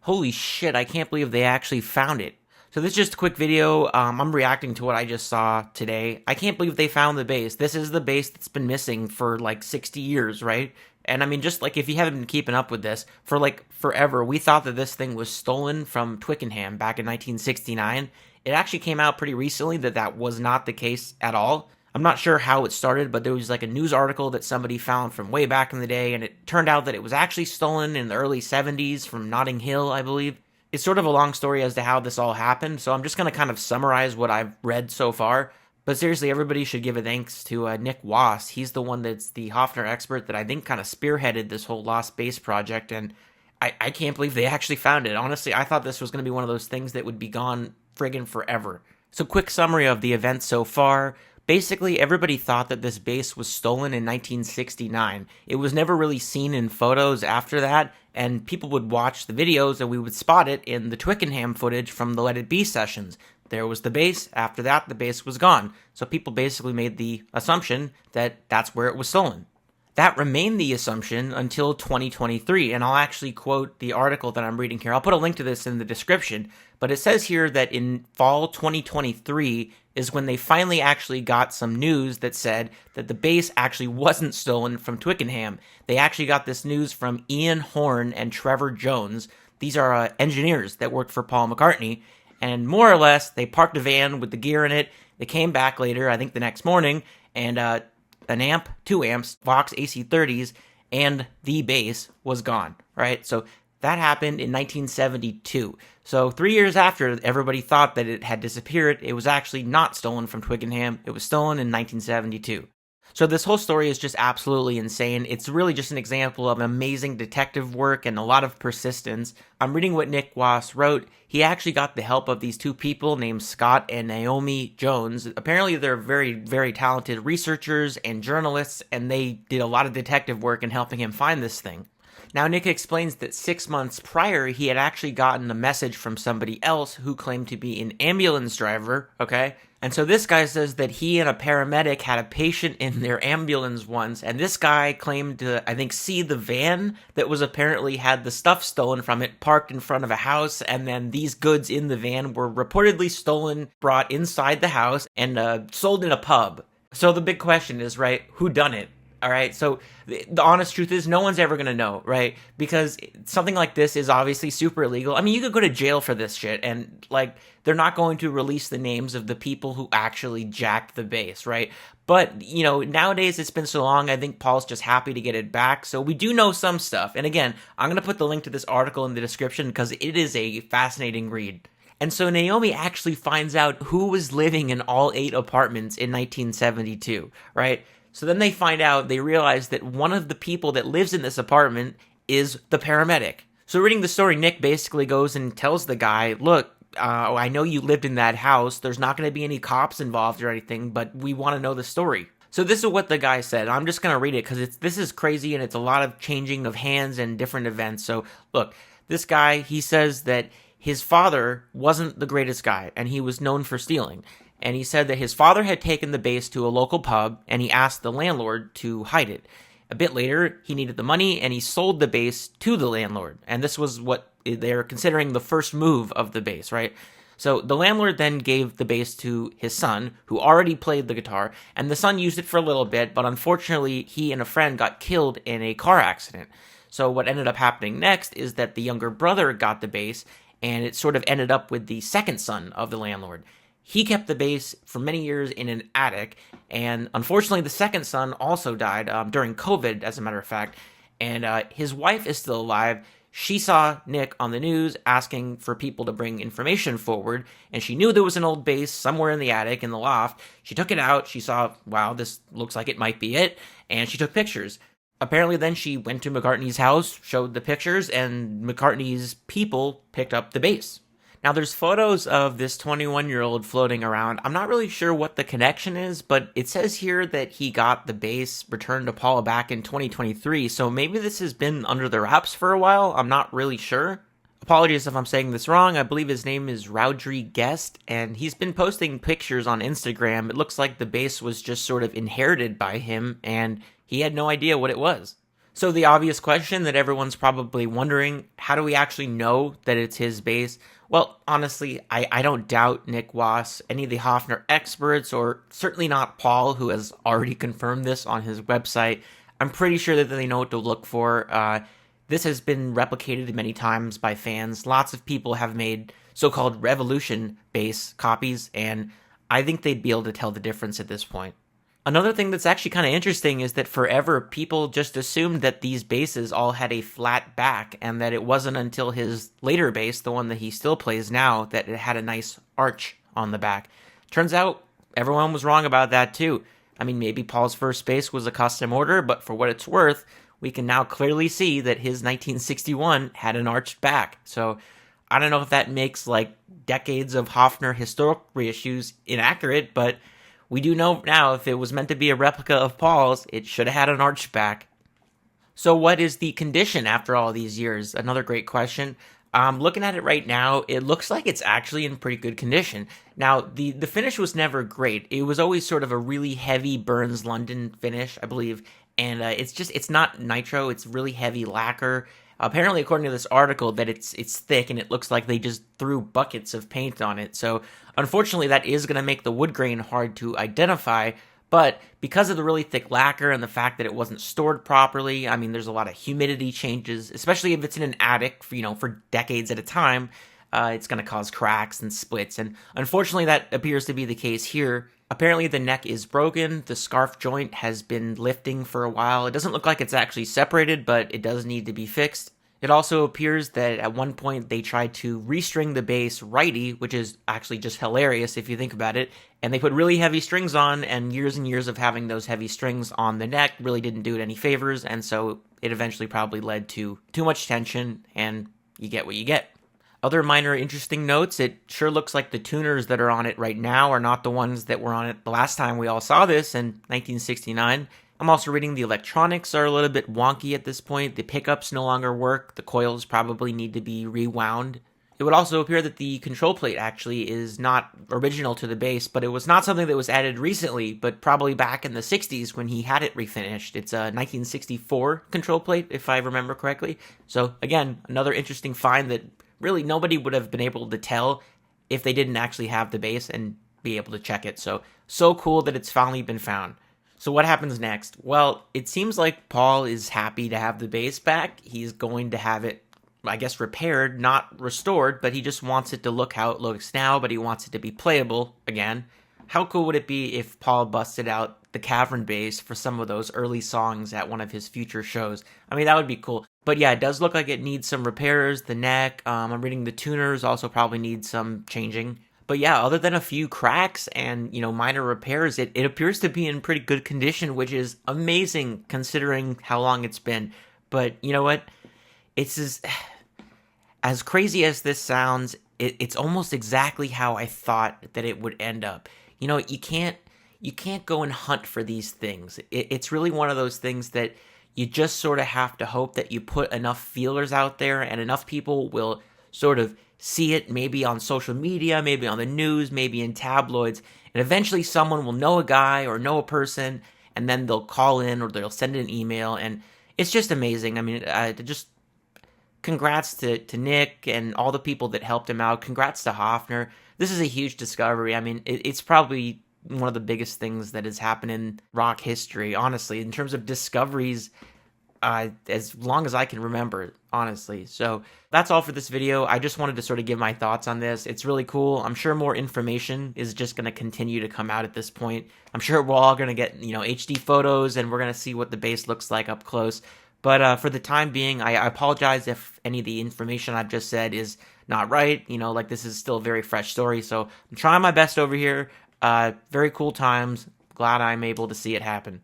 Holy shit, I can't believe they actually found it. So this is just a quick video. I'm reacting to what I just saw today. I can't believe they found the base. This is the base that's been missing for like 60 years, right? And I mean, just like if you haven't been keeping up with this for like forever, we thought that this thing was stolen from Twickenham back in 1969. It actually came out pretty recently that that was not the case at all. I'm not sure how it started, but there was like a news article that somebody found from way back in the day, and it turned out that it was actually stolen in the early 70s from Notting Hill, I believe. It's sort of a long story as to how this all happened, so I'm just going to kind of summarize what I've read so far. But seriously, everybody should give a thanks to Nick Wass. He's the one that's the Hofner expert that I think kind of spearheaded this whole Lost Base project, and I can't believe they actually found it. Honestly, I thought this was going to be one of those things that would be gone friggin' forever. So quick summary of the events so far. Basically, everybody thought that this base was stolen in 1969. It was never really seen in photos after that, and people would watch the videos and we would spot it in the Twickenham footage from the Let It Be sessions. There was the base. After that, the base was gone. So people basically made the assumption that that's where it was stolen. That remained the assumption until 2023, and I'll actually quote the article that I'm reading here. I'll put a link to this in the description, but it says here that in fall 2023 is when they finally actually got some news that said that the base actually wasn't stolen from Twickenham. They actually got this news from Ian Horn and Trevor Jones. These are engineers that worked for Paul McCartney, and more or less, they parked a van with the gear in it. They came back later, I think the next morning, and an amp, 2 amps, Vox AC30s, and the base was gone, right? So that happened in 1972. So 3 years after everybody thought that it had disappeared, it was actually not stolen from Twickenham. It was stolen in 1972. So this whole story is just absolutely insane. It's really just an example of amazing detective work and a lot of persistence. I'm reading what Nick Wass wrote. He actually got the help of these two people named Scott and Naomi Jones. Apparently they're very, very talented researchers and journalists, and they did a lot of detective work in helping him find this thing. Now, Nick explains that 6 months prior, he had actually gotten a message from somebody else who claimed to be an ambulance driver, okay? And so this guy says that he and a paramedic had a patient in their ambulance once, and this guy claimed to, I think, see the van that was apparently had the stuff stolen from it parked in front of a house, and then these goods in the van were reportedly stolen, brought inside the house, and sold in a pub. So the big question is, right, who done it? All right, so the honest truth is no one's ever going to know, right? Because something like this is obviously super illegal. I mean, you could go to jail for this shit, and, like, they're not going to release the names of the people who actually jacked the base, right? But, you know, nowadays it's been so long, I think Paul's just happy to get it back. So we do know some stuff. And again, I'm going to put the link to this article in the description because it is a fascinating read. And so Naomi actually finds out who was living in all 8 apartments in 1972, right? So then they realize that one of the people that lives in this apartment is the paramedic. So reading the story, Nick basically goes and tells the guy, look, I know you lived in that house. There's not going to be any cops involved or anything, but we want to know the story. So this is what the guy said. I'm just going to read it because this is crazy and it's a lot of changing of hands and different events. So look, this guy, he says that his father wasn't the greatest guy and he was known for stealing. And he said that his father had taken the base to a local pub, and he asked the landlord to hide it. A bit later, he needed the money, and he sold the base to the landlord. And this was what they're considering the first move of the base, right? So the landlord then gave the base to his son, who already played the guitar, and the son used it for a little bit, but unfortunately, he and a friend got killed in a car accident. So what ended up happening next is that the younger brother got the base, and it sort of ended up with the second son of the landlord. He kept the base for many years in an attic, and unfortunately the second son also died during COVID, as a matter of fact, and his wife is still alive. She saw Nick on the news asking for people to bring information forward, and she knew there was an old base somewhere in the attic, in the loft. She took it out, she saw, wow, this looks like it might be it, and she took pictures. Apparently then she went to McCartney's house, showed the pictures, and McCartney's people picked up the base. Now, there's photos of this 21-year-old floating around. I'm not really sure what the connection is, but it says here that he got the base returned to Paul back in 2023, so maybe this has been under the wraps for a while. I'm not really sure. Apologies if I'm saying this wrong. I believe his name is Raudry Guest, and he's been posting pictures on Instagram. It looks like the base was just sort of inherited by him, and he had no idea what it was. So the obvious question that everyone's probably wondering, how do we actually know that it's his bass? Well, honestly, I don't doubt Nick Wass, any of the Hofner experts, or certainly not Paul, who has already confirmed this on his website. I'm pretty sure that they know what to look for. This has been replicated many times by fans. Lots of people have made so-called Revolution bass copies, and I think they'd be able to tell the difference at this point. Another thing that's actually kind of interesting is that forever people just assumed that these basses all had a flat back, and that it wasn't until his later bass, the one that he still plays now, that it had a nice arch on the back. Turns out everyone was wrong about that too. I mean, maybe Paul's first bass was a custom order, but for what it's worth, we can now clearly see that his 1961 had an arched back. So I don't know if that makes like decades of Hofner historic reissues inaccurate, but we do know now if it was meant to be a replica of Paul's, it should have had an arched back. So what is the condition after all these years? Another great question. Looking at it right now, it looks like it's actually in pretty good condition. Now, the finish was never great. It was always sort of a really heavy Burns London finish, I believe. And it's not nitro, it's really heavy lacquer. Apparently, according to this article, that it's thick and it looks like they just threw buckets of paint on it. So, unfortunately, that is going to make the wood grain hard to identify. But because of the really thick lacquer and the fact that it wasn't stored properly, I mean, there's a lot of humidity changes, especially if it's in an attic, for decades at a time. It's going to cause cracks and splits. And unfortunately, that appears to be the case here. Apparently, the neck is broken. The scarf joint has been lifting for a while. It doesn't look like it's actually separated, but it does need to be fixed. It also appears that at one point they tried to restring the bass righty, which is actually just hilarious if you think about it, and they put really heavy strings on, and years of having those heavy strings on the neck really didn't do it any favors, and so it eventually probably led to too much tension, and you get what you get. Other minor interesting notes, it sure looks like the tuners that are on it right now are not the ones that were on it the last time we all saw this in 1969. I'm also reading the electronics are a little bit wonky at this point. The pickups no longer work. The coils probably need to be rewound. It would also appear that the control plate actually is not original to the bass, but it was not something that was added recently, but probably back in the 60s when he had it refinished. It's a 1964 control plate, if I remember correctly. So again, another interesting find that really nobody would have been able to tell if they didn't actually have the bass and be able to check it. So cool that it's finally been found. So what happens next? Well, it seems like Paul is happy to have the bass back. He's going to have it, I guess, repaired, not restored, but he just wants it to look how it looks now, but he wants it to be playable again. How cool would it be if Paul busted out the cavern bass for some of those early songs at one of his future shows? I mean, that would be cool. But yeah, it does look like it needs some repairs. The neck, I'm reading the tuners also probably need some changing. But yeah, other than a few cracks and, minor repairs, it appears to be in pretty good condition, which is amazing considering how long it's been. But you know what? It's as crazy as this sounds, it's almost exactly how I thought that it would end up. You can't go and hunt for these things. It's really one of those things that you just sort of have to hope that you put enough feelers out there and enough people will sort of see it, maybe on social media, maybe on the news, maybe in tabloids, and eventually someone will know a guy or know a person, and then they'll call in or they'll send an email, and it's just amazing. I mean, just congrats to Nick and all the people that helped him out. Congrats to Hofner. This is a huge discovery. I mean, it's probably one of the biggest things that has happened in rock history, honestly, in terms of discoveries, as long as I can remember, honestly. So that's all for this video. I just wanted to sort of give my thoughts on this. It's really cool. I'm sure more information is just going to continue to come out at this point. I'm sure we're all going to get, HD photos and we're going to see what the bass looks like up close. But for the time being, I apologize if any of the information I've just said is not right. This is still a very fresh story. So I'm trying my best over here. Very cool times. Glad I'm able to see it happen.